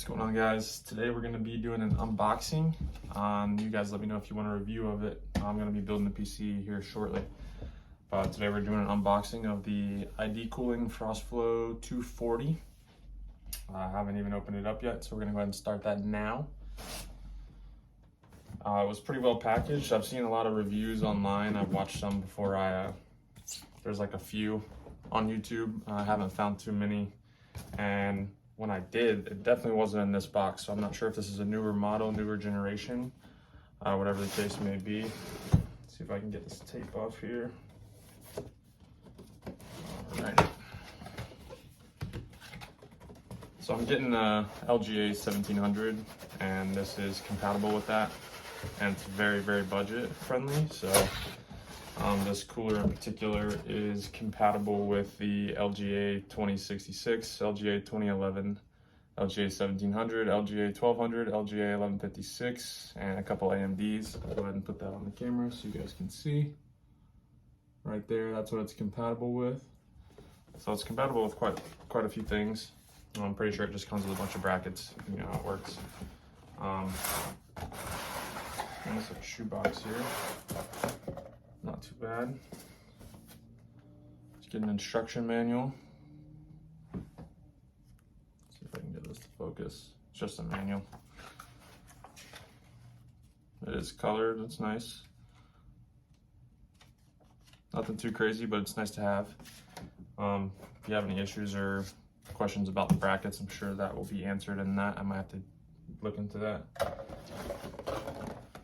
What's going on, guys? Today we're going to be doing an unboxing. You guys let me know if you want a review of it. I'm going to be building the PC here shortly. But today we're doing an unboxing of the ID Cooling FROSTFLOW 240. I haven't even opened it up yet, so we're going to go ahead and start that now. It was pretty well packaged. I've seen a lot of reviews online. I've watched some before. There's like a few on YouTube. I haven't found too many, and when I did, it definitely wasn't in this box, so I'm not sure if this is a newer model, newer generation, whatever the case may be. Let's see if I can get this tape off here. All right. So I'm getting a LGA 1700, and this is compatible with that, and it's very, very budget friendly. So this cooler in particular is compatible with the LGA 2066, LGA 2011, LGA 1700, LGA 1200, LGA 1156, and a couple AMDs. I'll go ahead and put that on the camera so you guys can see. Right there, that's what it's compatible with. So it's compatible with quite a few things. I'm pretty sure it just comes with a bunch of brackets. You know how it works. And this is a shoebox here. Not too bad. Let's get an instruction manual. See if I can get this to focus. It's just a manual. It is colored, it's nice. Nothing too crazy, but it's nice to have. If you have any issues or questions about the brackets, I'm sure that will be answered in that. I might have to look into that.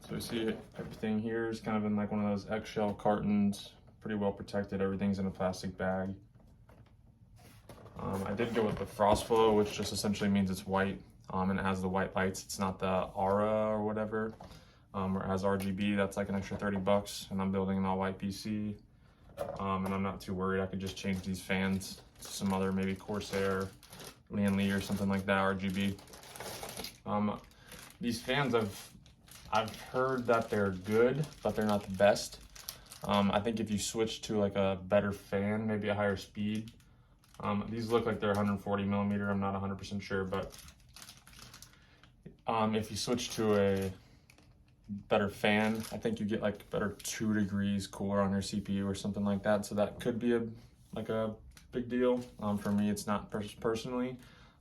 So we see everything here is kind of in like one of those eggshell cartons, pretty well protected. Everything's in a plastic bag. I did go with the FROSTFLOW, which just essentially means it's white, and it has the white lights. It's not the Aura or whatever, where it has RGB. That's like an extra 30 bucks, and I'm building an all-white PC, and I'm not too worried. I could just change these fans to some other, maybe Corsair, Lee or something like that, RGB. These fans, I've heard that they're good, but they're not the best. I think if you switch to like a better fan, maybe a higher speed, these look like they're 140 millimeter. I'm not 100% sure, but if you switch to a better fan, I think you get like better 2 degrees cooler on your CPU or something like that. So that could be a big deal. For me, it's not personally.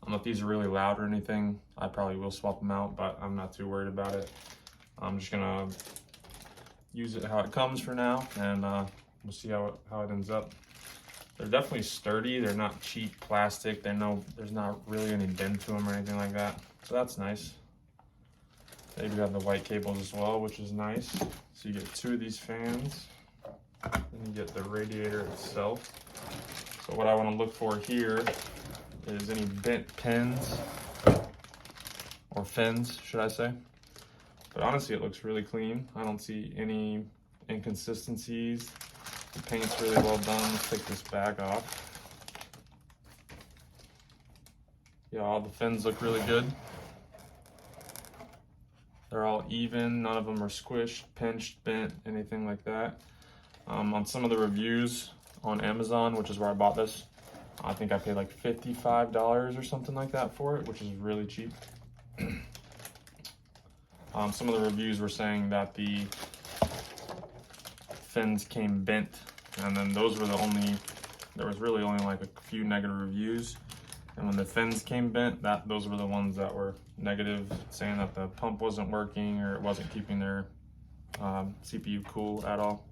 If these are really loud or anything, I probably will swap them out, but I'm not too worried about it. I'm just gonna use it how it comes for now, and we'll see how it ends up. They're definitely sturdy. They're not cheap plastic. There's not really any bend to them or anything like that, so that's nice. They do have the white cables as well, which is nice. So you get 2 of these fans, and you get the radiator itself. So what I want to look for here is any bent pins, or fins, should I say. But honestly, it looks really clean. I don't see any inconsistencies. The paint's really well done. Let's take this bag off. Yeah, all the fins look really good. They're all even. None of them are squished, pinched, bent, anything like that. On some of the reviews on Amazon, which is where I bought this, I think I paid like $55 or something like that for it, which is really cheap. Some of the reviews were saying that the fins came bent, and then those were there was really only like a few negative reviews. And when the fins came bent, those were the ones that were negative, saying that the pump wasn't working or it wasn't keeping their CPU cool at all.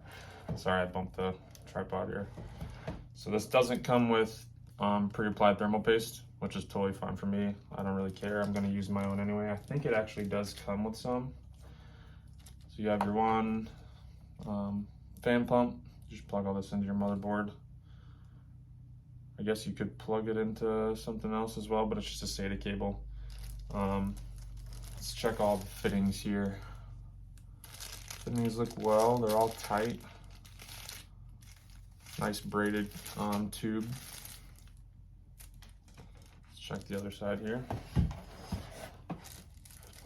Sorry, I bumped the tripod here. So this doesn't come with pre-applied thermal paste, which is totally fine for me. I don't really care. I'm going to use my own anyway. I think it actually does come with some. So you have your one fan pump. Just plug all this into your motherboard. I guess you could plug it into something else as well, but it's just a SATA cable. Let's check all the fittings here. Fittings look well. They're all tight. Nice braided tube. Check the other side here.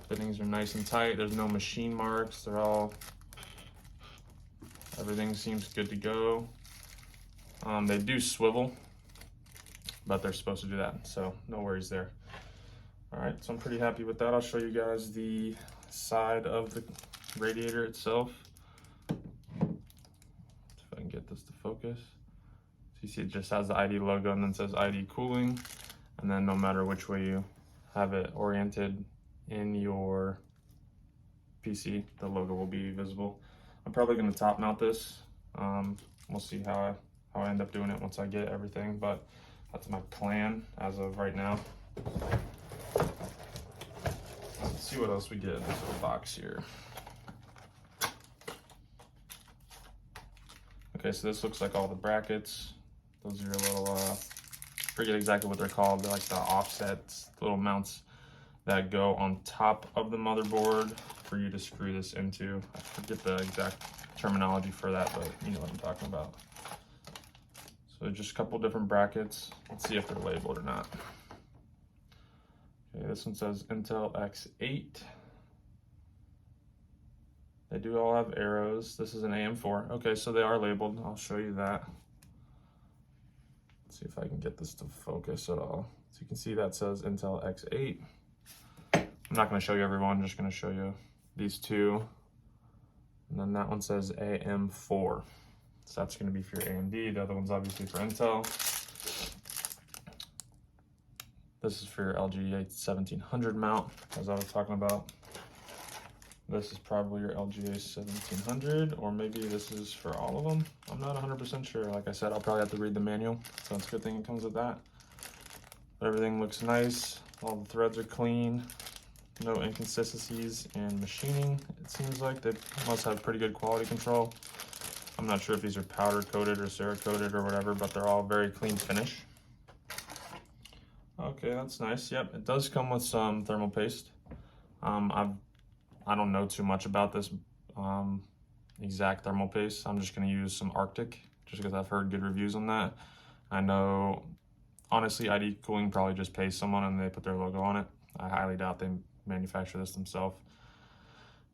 Fittings are nice and tight. There's no machine marks. Everything seems good to go. They do swivel, but they're supposed to do that, so no worries there. All right, so I'm pretty happy with that. I'll show you guys the side of the radiator itself. If I can get this to focus. So you see it just has the ID logo and then says ID cooling. And then no matter which way you have it oriented in your PC, the logo will be visible. I'm probably going to top mount this. We'll see how I end up doing it once I get everything, but that's my plan as of right now. Let's see what else we get in this little box here. Okay, so this looks like all the brackets. Those are your little, forget exactly what they're called. They're like the offsets, little mounts that go on top of the motherboard for you to screw this into. I forget the exact terminology for that, but you know what I'm talking about. So just a couple different brackets. Let's see if they're labeled or not. Okay, this one says Intel X8. They do all have arrows. This is an AM4. Okay, so they are labeled. I'll show you that. Let's see if I can get this to focus at all. So you can see that says Intel X8. I'm not going to show you everyone, I'm just going to show you these two. And then that one says AM4. So that's going to be for your AMD. The other one's obviously for Intel. This is for your LG 1700 mount, as I was talking about. This is probably your LG 1700, or maybe this is for all of them. I'm not 100% sure. Like I said, I'll probably have to read the manual, so it's a good thing it comes with that. But everything looks nice. All the threads are clean. No inconsistencies in machining. It seems like they must have pretty good quality control. I'm not sure if these are powder coated or Cerakoted or whatever, but they're all very clean finish. Okay, that's nice. Yep, it does come with some thermal paste. I don't know too much about this exact thermal paste. I'm just gonna use some Arctic just because I've heard good reviews on that. I know, honestly, ID Cooling probably just pays someone and they put their logo on it. I highly doubt they manufacture this themselves.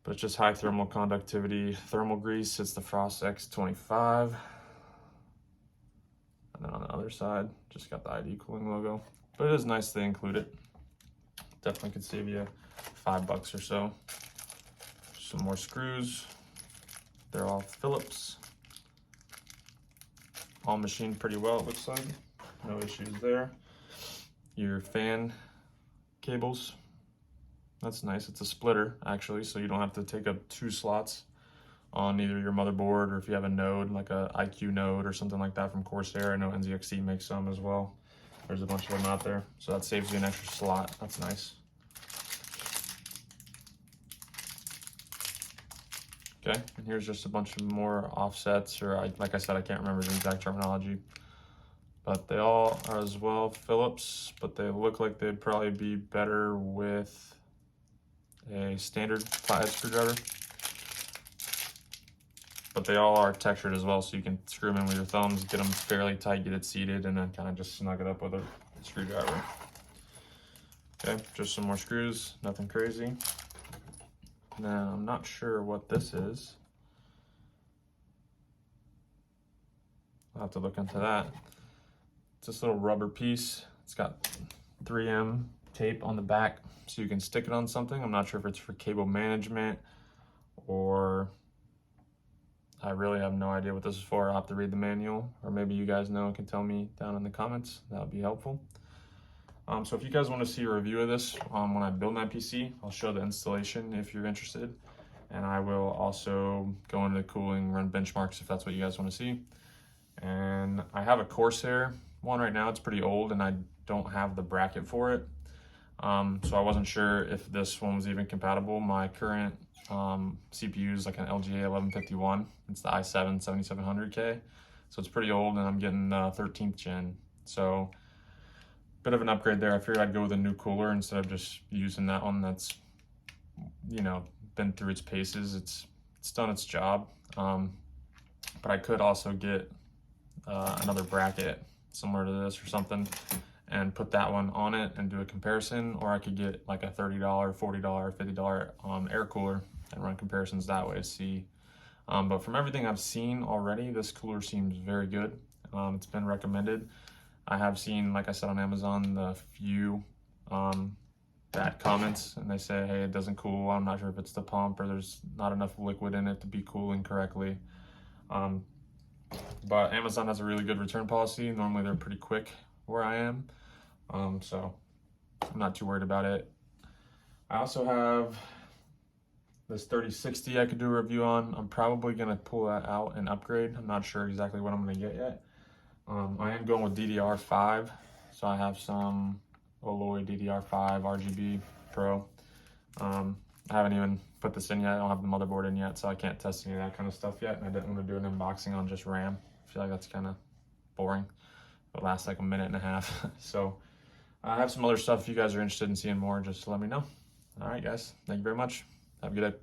But it's just high thermal conductivity thermal grease. It's the FROSTFLOW. And then on the other side, just got the ID Cooling logo. But it is nice they include it. Definitely could save you $5 or so. Some more screws. They're all Phillips. All machined pretty well, it looks like. No issues there. Your fan cables. That's nice. It's a splitter, actually, so you don't have to take up 2 slots on either your motherboard, or if you have a node, like a IQ node or something like that from Corsair. I know NZXT makes some as well. There's a bunch of them out there, so that saves you an extra slot. That's nice. Okay, and here's just a bunch of more offsets, or like I said, I can't remember the exact terminology, but they all are as well Phillips, but they look like they'd probably be better with a standard flathead screwdriver. But they all are textured as well, so you can screw them in with your thumbs, get them fairly tight, get it seated, and then kind of just snug it up with a screwdriver. Okay, just some more screws, nothing crazy. Now, I'm not sure what this is. I'll have to look into that. It's this little rubber piece. It's got 3M tape on the back, so you can stick it on something. I'm not sure if it's for cable management, or I really have no idea what this is for. I'll have to read the manual, or maybe you guys know and can tell me down in the comments. That would be helpful. So if you guys want to see a review of this when I build my PC, I'll show the installation if you're interested. And I will also go into cooling, run benchmarks if that's what you guys want to see. And I have a Corsair one right now. It's pretty old and I don't have the bracket for it. So I wasn't sure if this one was even compatible. My current CPU is like an LGA 1151. It's the i7 7700K. So it's pretty old and I'm getting 13th gen. So bit of an upgrade there. I figured I'd go with a new cooler instead of just using that one that's, you know, been through its paces. It's done its job. But I could also get another bracket similar to this or something and put that one on it and do a comparison, or I could get like a $30, $40, $50 air cooler and run comparisons that way to see. But from everything I've seen already, this cooler seems very good. It's been recommended. I have seen, like I said, on Amazon, the few bad comments and they say, hey, it doesn't cool. I'm not sure if it's the pump or there's not enough liquid in it to be cooling correctly. But Amazon has a really good return policy. Normally they're pretty quick where I am. So I'm not too worried about it. I also have this 3060 I could do a review on. I'm probably gonna pull that out and upgrade. I'm not sure exactly what I'm gonna get yet. I am going with DDR5. So I have some Alloy DDR5 RGB Pro. I haven't even put this in yet. I don't have the motherboard in yet, so I can't test any of that kind of stuff yet. And I didn't want to do an unboxing on just RAM. I feel like that's kind of boring. It lasts like a minute and a half. So I have some other stuff. If you guys are interested in seeing more, just let me know. All right, guys. Thank you very much. Have a good day.